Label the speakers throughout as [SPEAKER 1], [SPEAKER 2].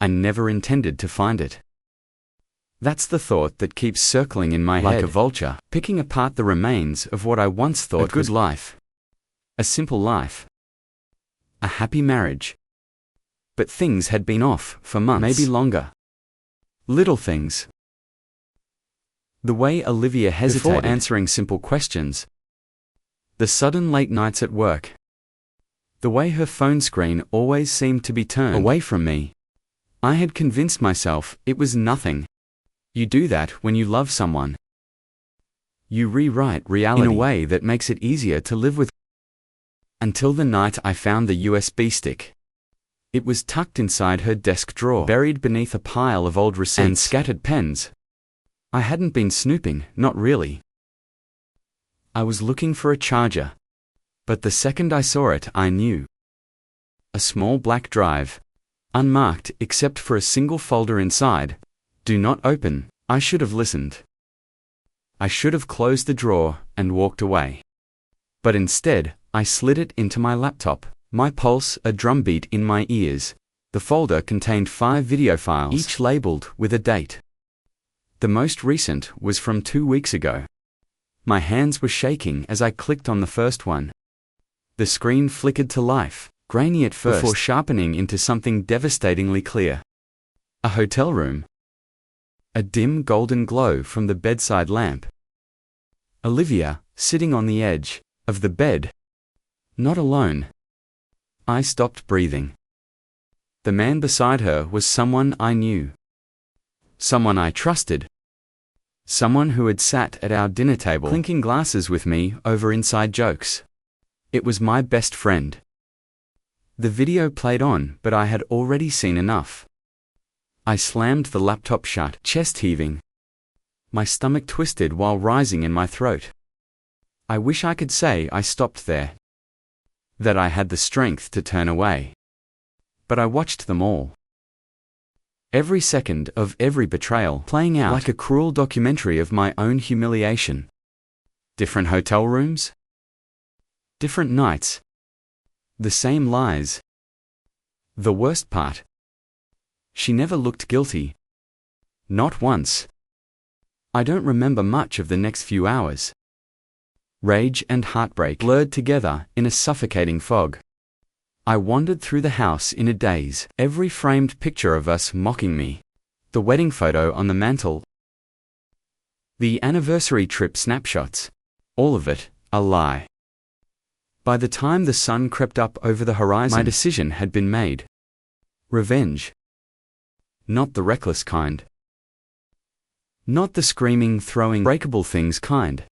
[SPEAKER 1] I never intended to find it. That's the thought that keeps circling in my head like a vulture, picking apart the remains of what I once thought a good life. A simple life. A happy marriage. But things had been off for months, maybe longer. Little things. The way Olivia hesitated before answering simple questions. The sudden late nights at work. The way her phone screen always seemed to be turned away from me. I had convinced myself it was nothing. You do that when you love someone. You rewrite reality in a way that makes it easier to live with. Until the night I found the USB stick. It was tucked inside her desk drawer, buried beneath a pile of old receipts and scattered pens. I hadn't been snooping, not really. I was looking for a charger. But the second I saw it, I knew. A small black drive. Unmarked except for a single folder inside. Do not open. I should have listened. I should have closed the drawer and walked away. But instead, I slid it into my laptop, my pulse a drumbeat in my ears. The folder contained 5 video files, each labeled with a date. The most recent was from 2 weeks ago. My hands were shaking as I clicked on the first one. The screen flickered to life, grainy at first, before sharpening into something devastatingly clear. A hotel room. A dim golden glow from the bedside lamp. Olivia, sitting on the edge of the bed. Not alone. I stopped breathing. The man beside her was someone I knew. Someone I trusted. Someone who had sat at our dinner table, clinking glasses with me over inside jokes. It was my best friend. The video played on, but I had already seen enough. I slammed the laptop shut, chest heaving. My stomach twisted while rising in my throat. I wish I could say I stopped there. That I had the strength to turn away. But I watched them all. Every second of every betrayal playing out like a cruel documentary of my own humiliation. Different hotel rooms. Different nights. The same lies. The worst part. She never looked guilty. Not once. I don't remember much of the next few hours. Rage and heartbreak blurred together in a suffocating fog. I wandered through the house in a daze, every framed picture of us mocking me. The wedding photo on the mantel. The anniversary trip snapshots. All of it, a lie. By the time the sun crept up over the horizon, my decision had been made. Revenge. Not the reckless kind. Not the screaming, throwing, breakable things kind.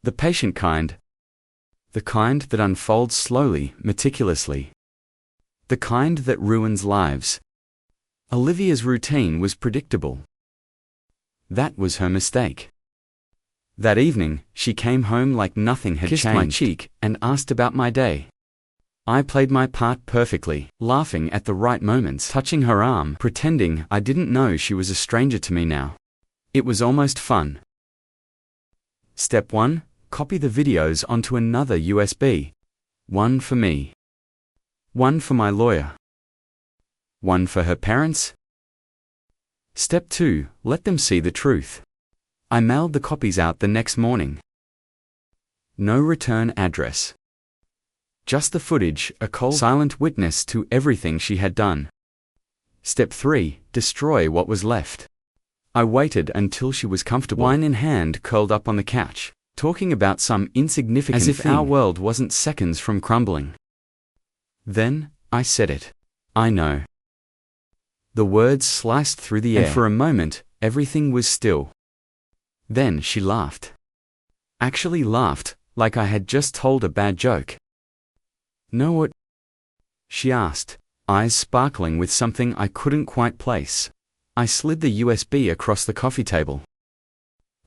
[SPEAKER 1] The patient kind. The kind that unfolds slowly, meticulously. The kind that ruins lives. Olivia's routine was predictable. That was her mistake. That evening, she came home like nothing had changed, kissed my cheek, and asked about my day. I played my part perfectly, laughing at the right moments, touching her arm, pretending I didn't know she was a stranger to me now. It was almost fun. Step 1. Copy the videos onto another USB. One for me. One for my lawyer. One for her parents. Step 2. Let them see the truth. I mailed the copies out the next morning. No return address. Just the footage, a cold, silent witness to everything she had done. Step 3. Destroy what was left. I waited until she was comfortable, wine in hand, curled up on the couch, talking about some insignificant thing, as if our world wasn't seconds from crumbling. Then, I said it. I know. The words sliced through the air, and for a moment, everything was still. Then she laughed. Actually laughed, like I had just told a bad joke. Know what? She asked, eyes sparkling with something I couldn't quite place. I slid the USB across the coffee table.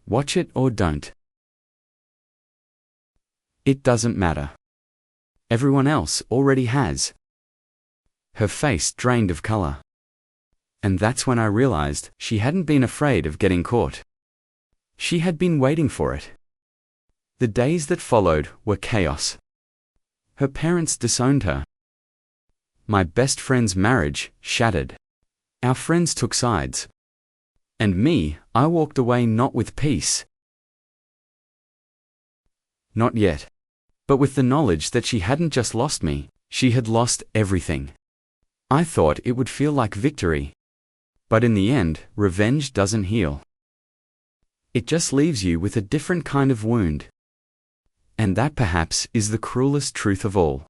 [SPEAKER 1] Watch it or don't. It doesn't matter. Everyone else already has. Her face drained of color. And that's when I realized she hadn't been afraid of getting caught. She had been waiting for it. The days that followed were chaos. Her parents disowned her. My best friend's marriage shattered. Our friends took sides. And me, I walked away not with peace. Not yet. But with the knowledge that she hadn't just lost me, she had lost everything. I thought it would feel like victory. But in the end, revenge doesn't heal. It just leaves you with a different kind of wound. And that perhaps is the cruelest truth of all.